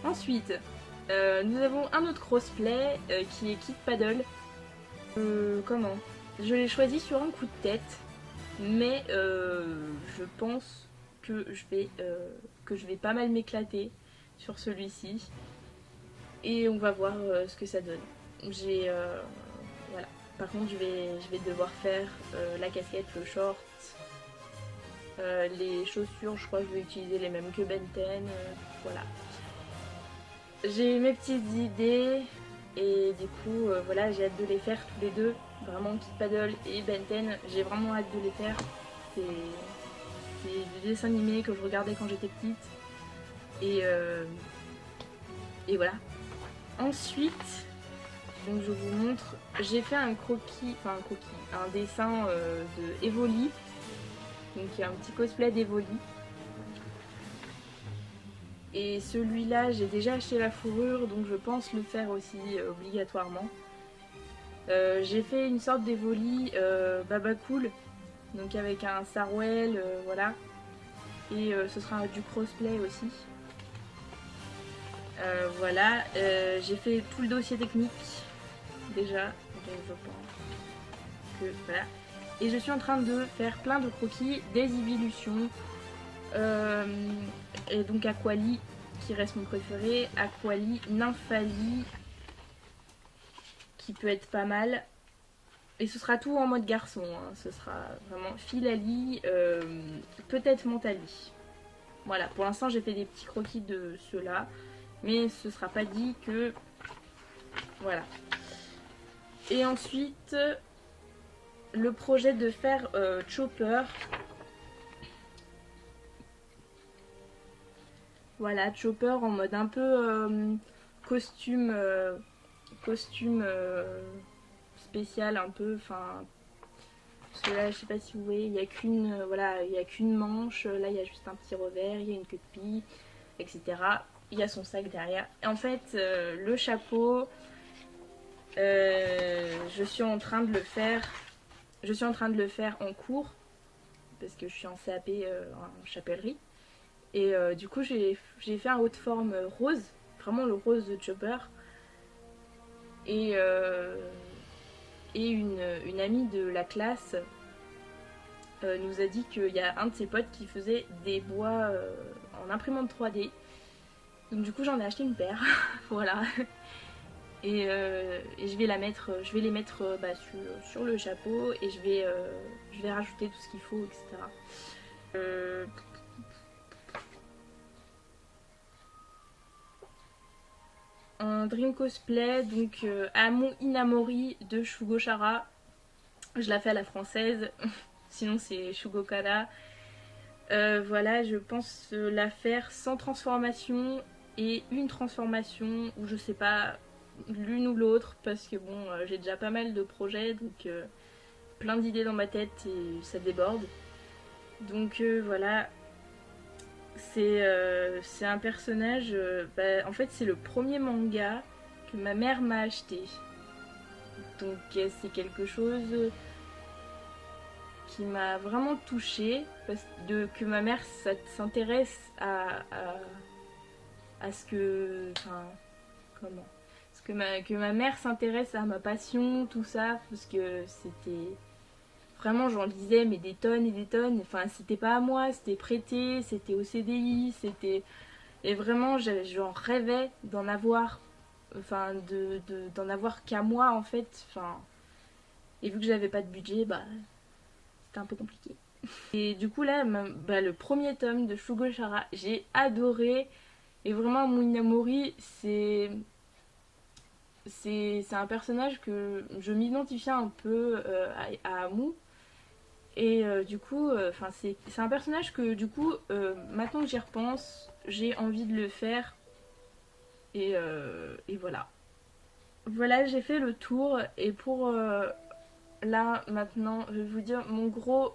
Ensuite, nous avons un autre cosplay qui est Kid Paddle. Comment? Je l'ai choisi sur un coup de tête, mais je pense que je vais pas mal m'éclater sur celui-ci. Et on va voir ce que ça donne. Voilà. Par contre, je vais devoir faire la casquette, le short, les chaussures. Je crois que je vais utiliser les mêmes que Benten. Voilà. J'ai mes petites idées et du coup, voilà, j'ai hâte de les faire tous les deux. Vraiment, Kid Paddle et Benten, j'ai vraiment hâte de les faire. C'est des dessins animés que je regardais quand j'étais petite. Et voilà. Ensuite, donc je vous montre, j'ai fait un un dessin de Evoli. Donc il y a un petit cosplay d'Evoli. Et celui-là, j'ai déjà acheté la fourrure, donc je pense le faire aussi obligatoirement. J'ai fait une sorte d'Evoli Baba Cool, donc avec un Sarwell, voilà. Et ce sera du crossplay aussi. Voilà, j'ai fait tout le dossier technique déjà, donc je pense que voilà. Et je suis en train de faire plein de croquis, des évolutions, et donc Aquali qui reste mon préféré, Aquali, Nymphali qui peut être pas mal. Et ce sera tout en mode garçon, hein. Ce sera vraiment Philali, peut-être Montali. Voilà, pour l'instant j'ai fait des petits croquis de ceux-là, mais ce sera pas dit que... Voilà. Et ensuite, le projet de faire Chopper. Voilà, Chopper en mode un peu costume, costume spécial un peu, enfin... Parce que là, je sais pas si vous voyez, il n'y a qu'une voilà, il y a qu'une manche, là il y a juste un petit revers, il y a une queue de pie, etc. Il y a son sac derrière. Et en fait, le chapeau, je suis en train de le faire. Je suis en train de le faire en cours parce que je suis en CAP en chapellerie. Et du coup, j'ai fait un haut de forme rose, vraiment le rose de Chopper. Et, une amie de la classe nous a dit qu'il y a un de ses potes qui faisait des bois en imprimante 3D. Donc du coup j'en ai acheté une paire, voilà. Et je vais la mettre, je vais les mettre sur le chapeau et je vais rajouter tout ce qu'il faut, etc. Un dream cosplay, donc Amu Inamori de Shugo Chara. Je la fais à la française, sinon c'est Shugo Kara. Voilà, je pense la faire sans transformation et une transformation, ou je sais pas, l'une ou l'autre, parce que bon, j'ai déjà pas mal de projets, donc plein d'idées dans ma tête et ça déborde. Donc voilà, c'est un personnage, en fait c'est le premier manga que ma mère m'a acheté. Donc c'est quelque chose qui m'a vraiment touchée, parce que ma mère s'intéresse à ce que... Enfin, comment que ma mère s'intéresse à ma passion, tout ça, parce que c'était... Vraiment, j'en lisais, mais des tonnes et des tonnes. Enfin, c'était pas à moi, c'était prêté, c'était au CDI, c'était... Et vraiment, j'en rêvais d'en avoir... Enfin, d'en avoir qu'à moi, en fait. Enfin... Et vu que j'avais pas de budget, bah... C'était un peu compliqué. Et du coup, là, le premier tome de Shugo Chara, j'ai adoré. Et vraiment, Munamori, c'est un personnage que je m'identifiais un peu à Amu. Et du coup, c'est un personnage que du coup, maintenant que j'y repense, j'ai envie de le faire. Et voilà. Voilà, j'ai fait le tour. Et pour là, maintenant, je vais vous dire mon gros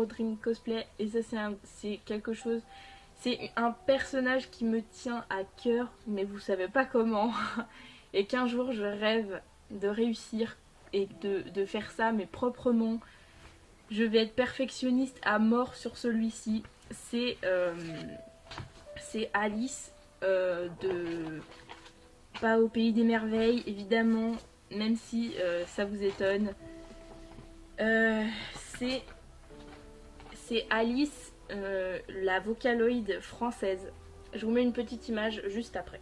dream cosplay. Et ça, c'est quelque chose... C'est un personnage qui me tient à cœur, mais vous savez pas comment. Et qu'un jour, je rêve de réussir et de faire ça, mais proprement. Je vais être perfectionniste à mort sur celui-ci. C'est Alice de Pas au pays des merveilles, évidemment, même si ça vous étonne. Euh, c'est Alice, la Vocaloid française. Je vous mets une petite image juste après.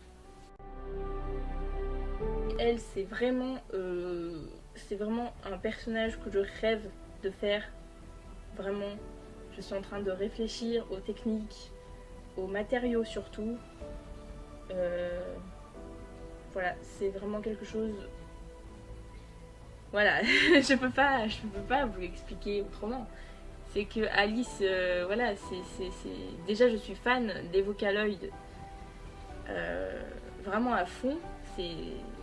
Elle, c'est vraiment un personnage que je rêve de faire. Vraiment, je suis en train de réfléchir aux techniques, aux matériaux surtout. Voilà, c'est vraiment quelque chose. Voilà, je peux pas vous l'expliquer autrement. C'est que Alice, voilà, déjà je suis fan des Vocaloid, vraiment à fond. C'est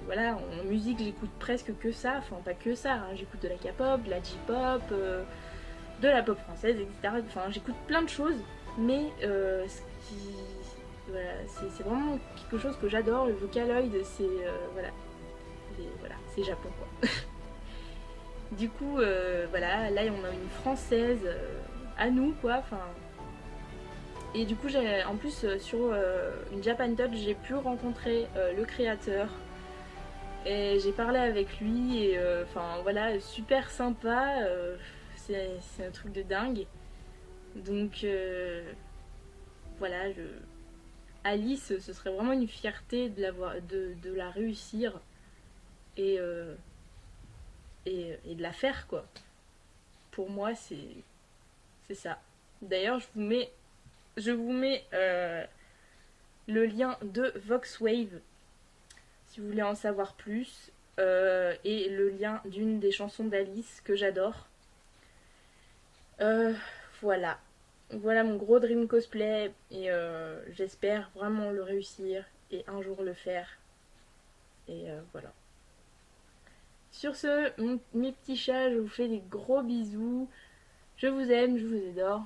voilà, en musique j'écoute presque que ça, enfin pas que ça, hein. J'écoute de la K-pop, de la J-pop, de la pop française, etc. Enfin j'écoute plein de choses, mais ce qui voilà, c'est vraiment quelque chose que j'adore. Le Vocaloid, c'est voilà, c'est Japon quoi. Du coup, voilà, là on a une française à nous quoi. Enfin, et du coup, en plus sur une Japan Touch, j'ai pu rencontrer le créateur et j'ai parlé avec lui et enfin voilà, super sympa. C'est un truc de dingue. Donc voilà, Alice, ce serait vraiment une fierté de la réussir et, euh, et de la faire quoi. Pour moi, c'est ça. D'ailleurs, je vous mets le lien de Voxwave si vous voulez en savoir plus, et le lien d'une des chansons d'Alice que j'adore. Euh, voilà. Voilà mon gros dream cosplay et j'espère vraiment le réussir et un jour le faire. Et voilà. Sur ce, mes petits chats, je vous fais des gros bisous. Je vous aime, je vous adore.